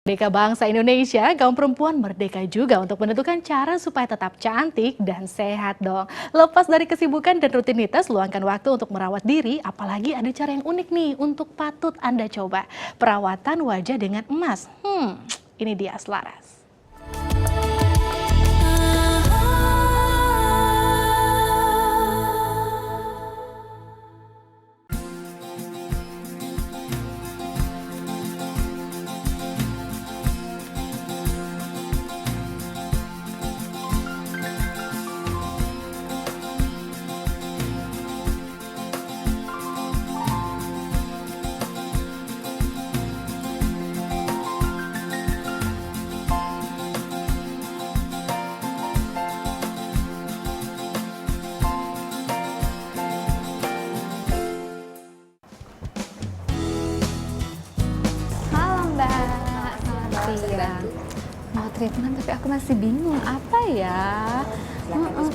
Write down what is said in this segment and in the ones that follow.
Merdeka Bangsa Indonesia, kaum perempuan merdeka juga untuk menentukan cara supaya tetap cantik dan sehat dong. Lepas dari kesibukan dan rutinitas, luangkan waktu untuk merawat diri, apalagi ada cara yang unik nih untuk patut Anda coba. Perawatan wajah dengan emas. Ini dia Selaras. Iya. Mau treatment tapi aku masih bingung apa ya.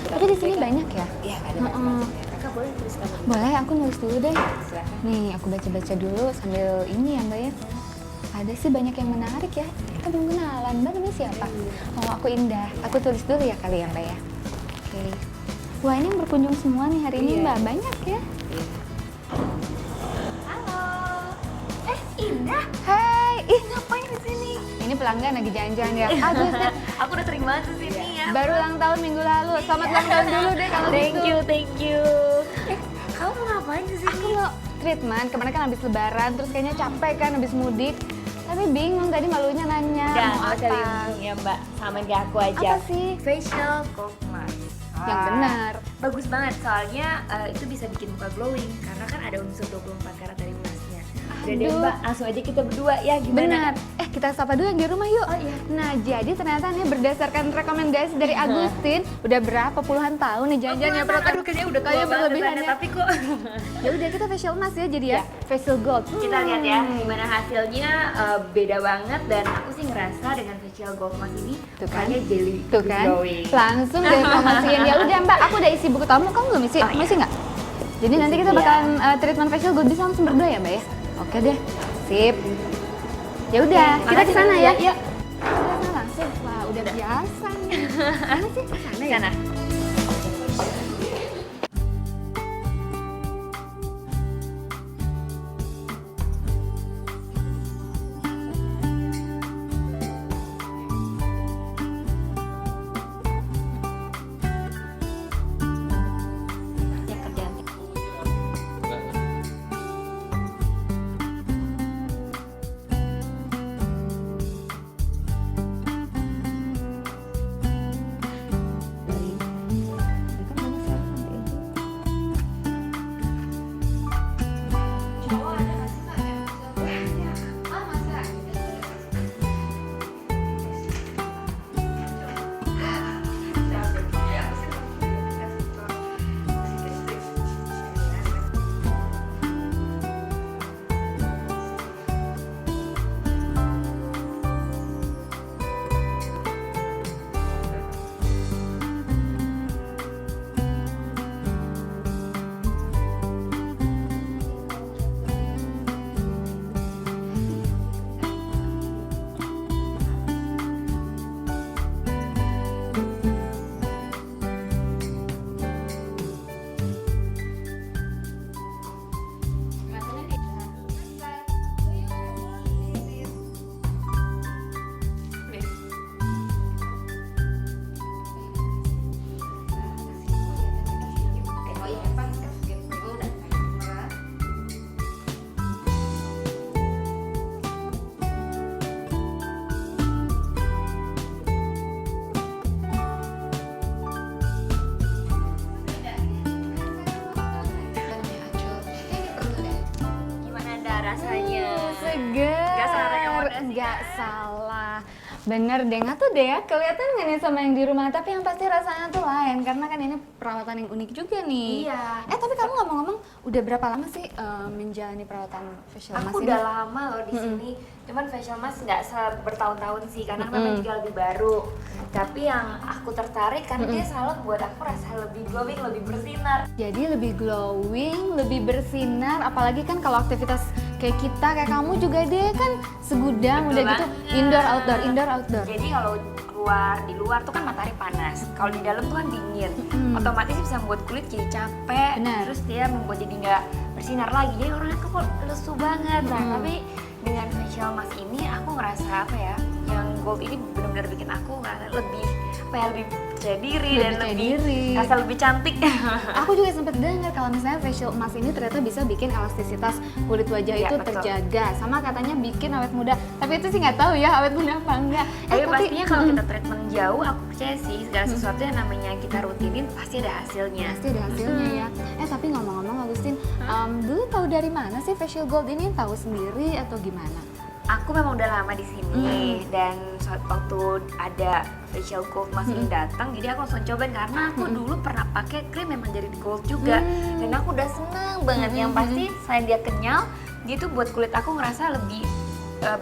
Tapi di sini banyak ya? Iya, ada banyak. Kakak boleh tulis kamu? Boleh, aku nulis dulu deh. Silakan. Nih, aku baca-baca dulu sambil ini ya Mbak ya. Ada sih banyak yang menarik ya. Kita belum kenalan. Mbak namanya siapa? Oh, aku Indah. Aku tulis dulu ya kali ya Mbak ya. Oke. Wah, ini yang berkunjung semua nih hari ini Iya. Mbak. Banyak ya. Indah, Hai, ih ngapain di sini? ini pelanggan lagi jalan-jalan ya. Agusnya Aku udah sering banget di sini ya. baru ulang tahun minggu lalu. Selamat ulang tahun dulu deh kalau Thank gitu. you, thank you. Kamu ngapain di Aku sini? mau treatment, kemarin kan habis lebaran, terus kayaknya capek kan habis mudik. Tapi bingung tadi malunya nanya Udah, mau nggak usah apa. bingung ya Mbak, samain kayak aku aja. Apa sih? Facial gold mask. Yang benar. Bagus banget, soalnya itu bisa bikin muka glowing karena kan ada unsur 24 karat dari emasnya. Udah deh Aduh. Mbak, langsung aja kita berdua ya, Benar. gimana? Kita sapa dulu yang di rumah yuk. Oh iya. Nah, jadi ternyata nih berdasarkan rekomendasi dari Agustin, udah berapa puluhan tahun nih jalan-jalan ya perut. Aduh, kayaknya udah tua kayak banget berlebihan sana, ya. tapi kok Ya udah kita facial mask ya jadi ya. Ya. Facial gold. kita lihat ya gimana hasilnya. Beda banget, dan aku sih ngerasa dengan facial gold mask ini Tuh kan. mukanya jadi Tuh kan, glowing. langsung deh promosiin. Ya udah Mbak, aku udah isi buku tamu, kamu belum isi? Oh, iya. Masih nggak? Jadi nanti kita Iya. bakalan treatment facial gold, bisa langsung berdua ya Mbak ya? Oke deh, sip. Ya udah, Oke, kita ke sana ya. yuk. Kita langsung. Wah, udah biasa nih. Mana sih? Ke sana ya? Sana. Ya, kerjaan. Gimana Anda rasanya? Seger. Nggak salah rekomendasi, Nggak kan? salah. Bener deh, nggak tuh deh ya, kelihatan nggak nih sama yang di rumah, tapi yang pasti rasanya tuh lain, karena kan ini perawatan yang unik juga nih. Iya. Tapi kamu ngomong-ngomong, udah berapa lama sih menjalani perawatan facial mask Aku ini? udah lama loh di sini. Cuman facial mask nggak bertahun-tahun sih, karena memang juga lebih baru. Tapi yang aku tertarik karena dia selalu buat aku rasa lebih glowing, lebih bersinar. Jadi lebih glowing, lebih bersinar, apalagi kan kalau aktivitas kayak kita, kayak kamu juga deh kan segudang Betul udah gitu banget. indoor outdoor. Jadi kalau di luar tuh kan matahari panas, kalau di dalam tuh kan dingin, otomatis bisa membuat kulit jadi capek, Benar. terus dia membuat jadi nggak bersinar lagi, jadi orangnya tuh kok lesu banget. Nah tapi dengan facial mask ini aku ngerasa apa ya, yang gold ini benar-benar bikin aku ngerasa lebih apa ya, lebih percaya diri dan percaya lebih diri. rasa lebih cantik. Aku juga sempet dengar kalau misalnya facial mask ini ternyata bisa bikin elastisitas kulit wajah Iya, itu betul. terjaga, sama katanya bikin awet muda. Tapi itu sih nggak tahu ya awet muda apa enggak. Tapi pastinya kalau kita treatment jauh, aku percaya sih segala sesuatu yang namanya kita rutinin pasti ada hasilnya. pasti ada hasilnya ya. Tapi ngomong-ngomong Agustin, dulu tahu dari mana sih facial gold ini? Tahu sendiri atau gimana? Aku memang udah lama di sini dan waktu ada facial gold mask ini datang, jadi aku langsung cobain karena aku dulu pernah pakai krim memang dari gold juga dan aku udah seneng banget. Yang pasti selain dia kenyal, dia tuh buat kulit aku ngerasa lebih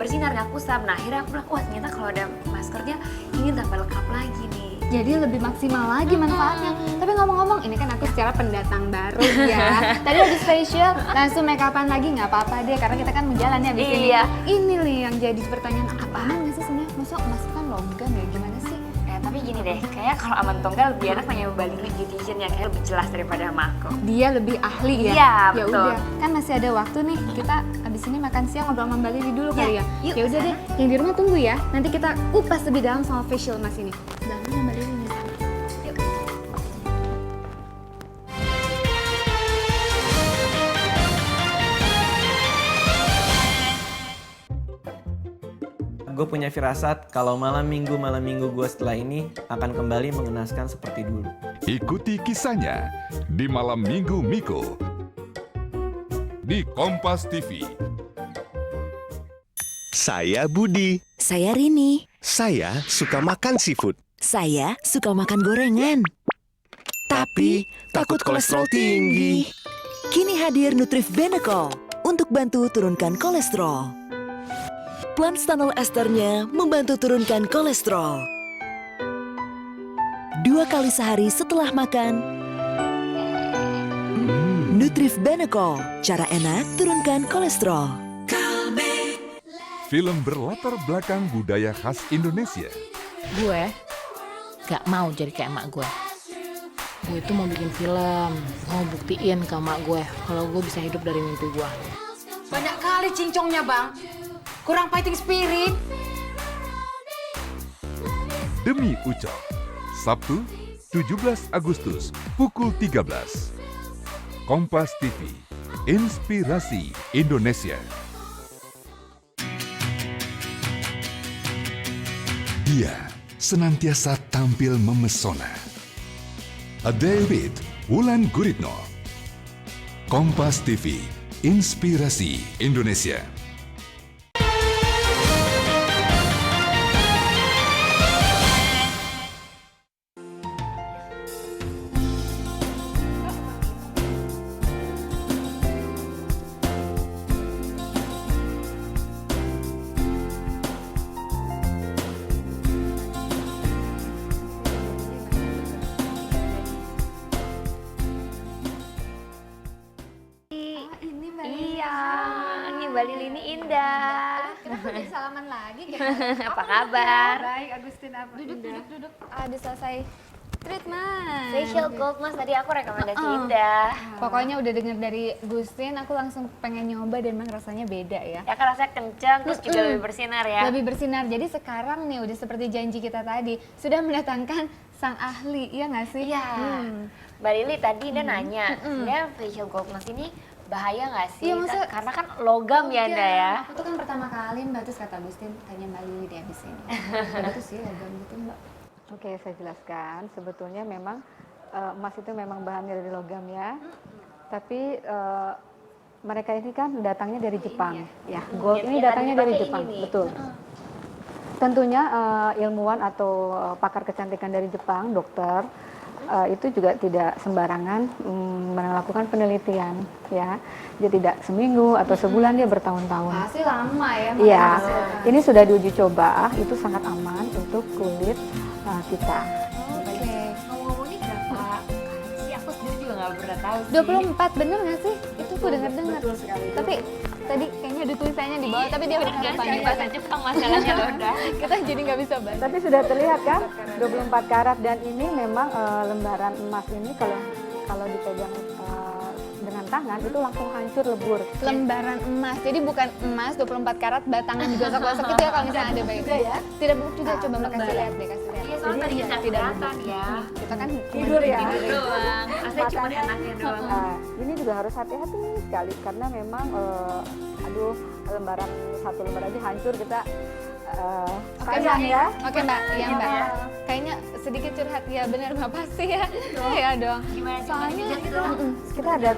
bersinar, nggak kusam. Nah akhirnya aku bilang, wah ternyata kalau ada maskernya ini tambah lengkap lagi nih. Jadi lebih maksimal lagi manfaatnya. Tapi ngomong-ngomong, ini kan aku secara pendatang baru ya. Tadi habis facial, langsung make upan lagi nggak apa-apa deh, karena kita kan mau jalan ya abis ini. Iya. Ini nih yang jadi pertanyaan, aman nggak sih sebenarnya? Masa emas kan logam ya, gimana sih? Tapi gini deh, kayak kalau Aman Tongga lebih enak nanya Mbak Lili beautician yang kayak lebih jelas daripada sama aku. Dia lebih ahli ya? Iya, Ya betul. udah, kan masih ada waktu nih. Kita abis ini makan siang ngobrol sama Mbak Lili dulu kali ya. yuk, Ya udah deh, yang di rumah tunggu ya. Nanti kita kupas lebih dalam sama facial mask ini. Udah mana Mbak Lili nih? Yuk. Gue punya firasat kalau malam minggu gue setelah ini akan kembali mengenaskan seperti dulu. Ikuti kisahnya di Malam Minggu Miko di Kompas TV. Saya Budi. Saya Rini. Saya suka makan seafood. Saya suka makan gorengan. Tapi takut kolesterol tinggi. Kini hadir Nutrif Benecol untuk bantu turunkan kolesterol. Planstanol esternya membantu turunkan kolesterol. 2 kali sehari setelah makan. Nutrif Benecol, cara enak turunkan kolesterol. Film berlatar belakang budaya khas Indonesia. Gue gak mau jadi kayak emak gue. Gue itu mau bikin film, mau buktiin ke emak gue kalau gue bisa hidup dari mimpi gue. Banyak kali cincongnya bang, kurang fighting spirit. Demi Ucok, Sabtu 17 Agustus pukul 13. Kompas TV, Inspirasi Indonesia. Dia senantiasa tampil memesona. A Day with Wulan Guritno. Kompas TV, Inspirasi Indonesia. Ini Mbak Lili. Iya, ini Mbak Lili ini indah. Kenapa jadi salaman lagi? Apa kabar? Baik, Agustin apa? Duduk. Ada selesai treatment. Facial gold mas, tadi aku rekomendasi indah. Pokoknya udah denger dari Gustin, aku langsung pengen nyoba dan memang rasanya beda ya. Ya kan rasanya kencang, terus juga lebih bersinar ya. Lebih bersinar. Jadi sekarang nih udah seperti janji kita tadi, sudah mendatangkan sang ahli, iya nggak sih? Iya. Mbak Lili tadi dia nanya, sebenarnya facial gold mask ini bahaya nggak sih? Iya, maksudnya- Karena kan logam ya Anda ya. Aku tuh kan pertama kali Mbak, terus kata Gustin, tanya Mbak Lili deh abis ini. Betul sih logam gitu Mbak. Oke, saya jelaskan. Sebetulnya memang emas itu memang bahannya dari logam ya. Tapi mereka ini kan datangnya dari Jepang. Ya, gold ini yang datangnya tadi dari dipakai Jepang, ini nih. betul. Tentunya ilmuwan atau pakar kecantikan dari Jepang, dokter, itu juga tidak sembarangan melakukan penelitian, ya. Dia tidak seminggu atau sebulan, dia bertahun-tahun. Pasti lama ya. Iya, makanya. ini sudah diuji coba, itu sangat aman untuk kulit kita. Oke. Ngomong-ngomong ini berapa sih? Aku sendiri juga nggak pernah tahu sih. 24 bener nggak sih? Itu aku dengar-dengar. Betul sekali. Tapi tadi kayaknya ada tulisannya di bawah, tapi dia udah panggil bahasa Jepang masalahnya loh udah. kita jadi nggak bisa baca. Tapi sudah terlihat kan 24 karat, dan ini memang lembaran emas ini kalau dipegang dengan tangan itu langsung hancur lebur. Lembaran emas, jadi bukan emas 24 karat batangan digosok-gosok gitu ya kalau misalnya ada baik. Tidak buruk juga, coba Mbak kasih lihat deh, kasih lihat. Iya, soalnya tadi nggak kelihatan ya. Kita kan Tidur ya. Tidur doang. Rasanya cuma enaknya doang. Ini juga harus hati-hati sekali karena memang satu lembar aja hancur, kita sayang ya. Oke Mbak, iya Mbak. Kayaknya sedikit curhat ya, benar Mbak pasti ya. Iya dong. Gimana Soalnya Kita ada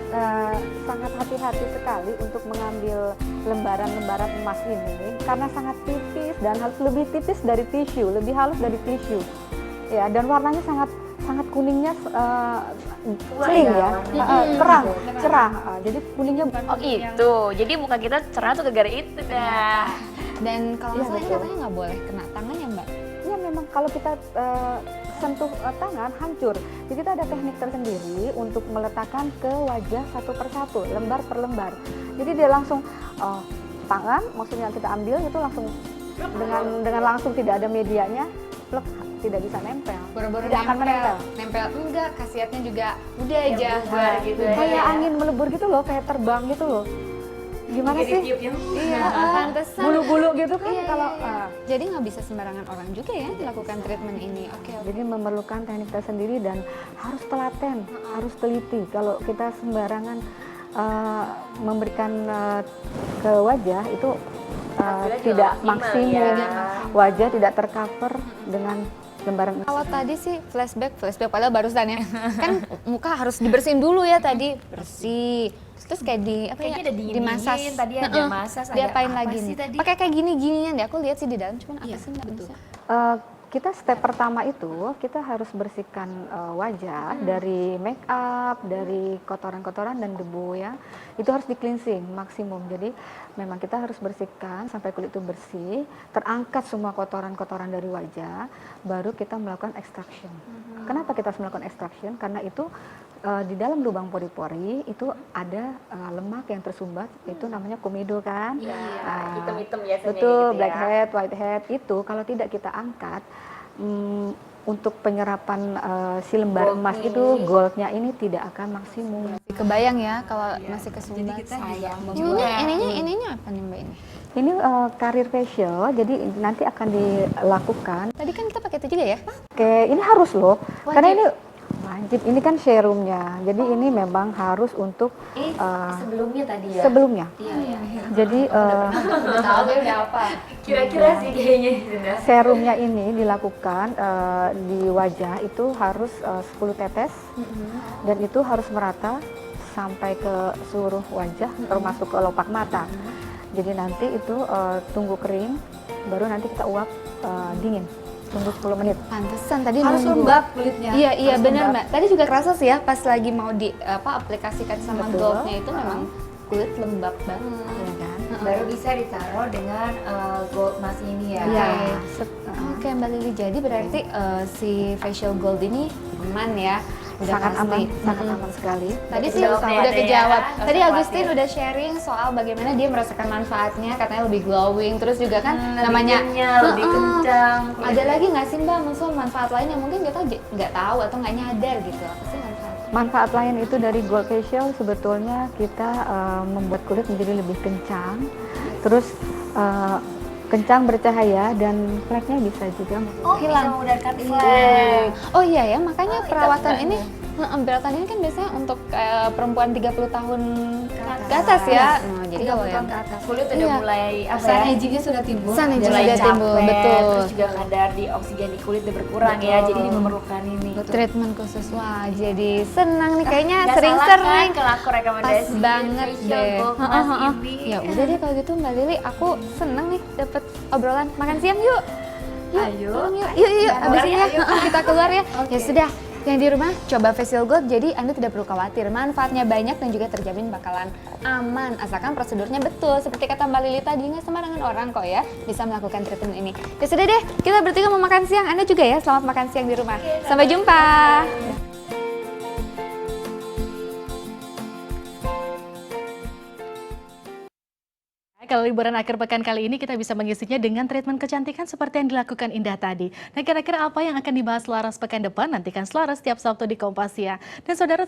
sangat hati-hati sekali untuk mengambil lembaran-lembaran emas ini karena sangat tipis dan harus lebih tipis dari tisu, lebih halus dari tisu. Ya, dan warnanya sangat kuningnya celing ya, terang, cerah. Jadi kuningnya Oh itu, jadi muka kita cerah tuh gara-gara itu dah. dan kalau Iya, nggak salah ini betul. katanya nggak boleh kena tangan ya Mbak. ya memang kalau kita sentuh tangan hancur. Jadi kita ada teknik tersendiri untuk meletakkan ke wajah satu persatu, lembar per lembar. Jadi dia langsung tangan, maksudnya kita ambil itu langsung dengan langsung tidak ada medianya, plek, tidak bisa nempel. Boro-boro Tidak akan menempel. Nempel enggak, khasiatnya juga udah aja. bubar gitu ya. Kayak angin melebur gitu loh, kayak terbang gitu loh. Gimana sih? Iya, pantesan. Bulu-bulu gitu kan Iya, kalau iya. Jadi nggak bisa sembarangan orang juga ya melakukan treatment ini. Oke. jadi memerlukan teknik tersendiri dan harus telaten, harus teliti. Kalau kita sembarangan memberikan ke wajah itu tidak maksimum, wajah tidak tercover dengan lembaran. Kalau tadi sih flashback padahal barusan ya. Kan muka harus dibersihin dulu ya tadi, bersih. Terus kayak Kayaknya ada dingin-dingin, dimasas. tadi ada masas, ada Diapain apa lagi sih nih? tadi? Pakai kayak gini-ginian deh. Aku lihat sih di dalam, cuman apa sih Mbak? Bisa? Kita step pertama itu kita harus bersihkan wajah dari make up, dari kotoran-kotoran dan debu ya. Itu harus di cleansing maksimum. Jadi memang kita harus bersihkan sampai kulit itu bersih, terangkat semua kotoran-kotoran dari wajah, baru kita melakukan extraction. Kenapa kita harus melakukan extraction? Karena itu di dalam lubang pori-pori itu ada lemak yang tersumbat, itu namanya komedo kan? Hitam-hitam biasanya Betul, gitu ya. blackhead, whitehead itu kalau tidak kita angkat untuk penyerapan si lembar emas itu, goldnya ini tidak akan maksimum. Kebayang ya kalau masih kesumbat. Ininya apa nih Mbak ini? Ini karir facial, jadi nanti akan dilakukan. Tadi kan kita pakai itu juga ya? Oke, ini harus loh, karena ini wajib. Ini kan serumnya, jadi ini memang harus untuk Sebelumnya tadi ya? sebelumnya. Iya. Jadi Tahu ya apa? Kira-kira sih kayaknya sudah. serumnya ini dilakukan di wajah itu harus 10 tetes, dan itu harus merata sampai ke seluruh wajah, termasuk ke kelopak mata. Jadi nanti itu tunggu kering, baru nanti kita uap dingin, tunggu 10 menit. Pantesan tadi Harus nunggu. lembab kulitnya. Iya Harus benar lembab. Mbak. Tadi juga kerasa sih ya pas lagi mau aplikasikan sama Betul. goldnya itu memang kulit lembab banget. Iya kan? Baru bisa ditaruh dengan gold emas ini ya. Iya. Oke Mbak Lili, jadi berarti si facial gold ini aman ya? Udah Sangat pasti. aman, sangat aman sekali. Tadi sih Udah udah ya, kejawab. nggak Tadi usah Agustin khawatir. udah sharing soal bagaimana dia merasakan manfaatnya, katanya lebih glowing, terus juga kan Lebih namanya kenyal, lebih kencang. Ada lagi nggak sih Mbak muncul manfaat lain yang mungkin kita nggak tahu atau nggak nyadar gitu? Apa sih manfaatnya? Manfaat lain itu dari gold facial sebetulnya kita membuat kulit menjadi lebih kencang, terus kencang, bercahaya, dan fleknya bisa juga Hilang. Bisa memudarkan flek. Oh iya ya, makanya perawatan ini perawatan ini kan biasanya untuk perempuan 30 tahun ke atas ya. Nah, jadi kalau yang ke atas kulit udah Iya. mulai apa Sun ya? aging-nya sudah timbul. Sun aging Mulai sudah timbul, capek, betul. Terus juga kadar di oksigen di kulit udah berkurang ya. Jadi ini memerlukan ini. treatment khusus. Wah, jadi senang nih kayaknya Nggak sering-sering. salah kan kalau aku rekomendasi Pas banget facial deh. gold emas ini. Ya udah deh kalau gitu Mbak Lili, aku seneng nih dapet obrolan. Makan siang yuk. Ayo. Pulang yuk. Yuk. Abis keluar ini ya, ya kita keluar ya. Ya sudah. Yang di rumah coba facial gold, jadi Anda tidak perlu khawatir. Manfaatnya banyak dan juga terjamin bakalan aman. Asalkan prosedurnya betul. Seperti kata Mbak Lili tadi, nggak sembarangan orang kok ya bisa melakukan treatment ini. Ya sudah deh, kita bertiga mau makan siang. Anda juga ya, selamat makan siang di rumah. Sampai jumpa. kalau liburan akhir pekan kali ini kita bisa mengisinya dengan treatment kecantikan seperti yang dilakukan Indah tadi. Nah, kira-kira apa yang akan dibahas Selaras pekan depan? Nantikan Selaras setiap Sabtu di Kompas ya. Dan saudara,